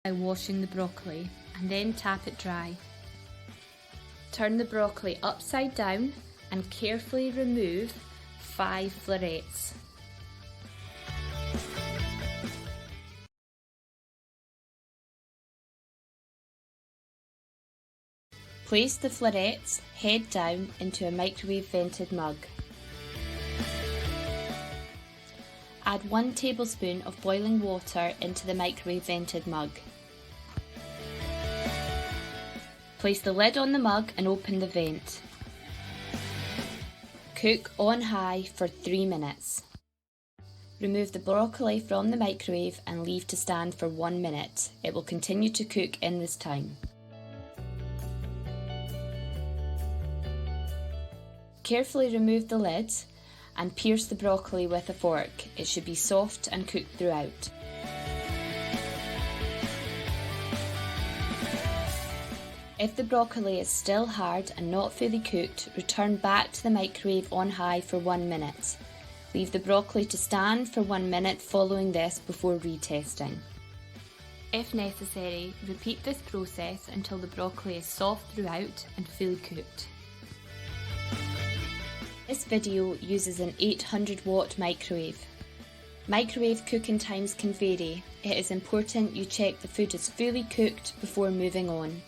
By washing the broccoli and then tap it dry. Turn the broccoli upside down and carefully remove 5 florets. Place the florets head down into a microwave vented mug. Add 1 tablespoon of boiling water into the microwave vented mug. Place the lid on the mug and open the vent. Cook on high for 3 minutes. Remove the broccoli from the microwave and leave to stand for 1 minute. It will continue to cook in this time. Carefully remove the lid and pierce the broccoli with a fork. It should be soft and cooked throughout. If the broccoli is still hard and not fully cooked, return back to the microwave on high for 1 minute. Leave the broccoli to stand for 1 minute following this before retesting. If necessary, repeat this process until the broccoli is soft throughout and fully cooked. This video uses an 800 watt microwave. Microwave cooking times can vary. It is important you check the food is fully cooked before moving on.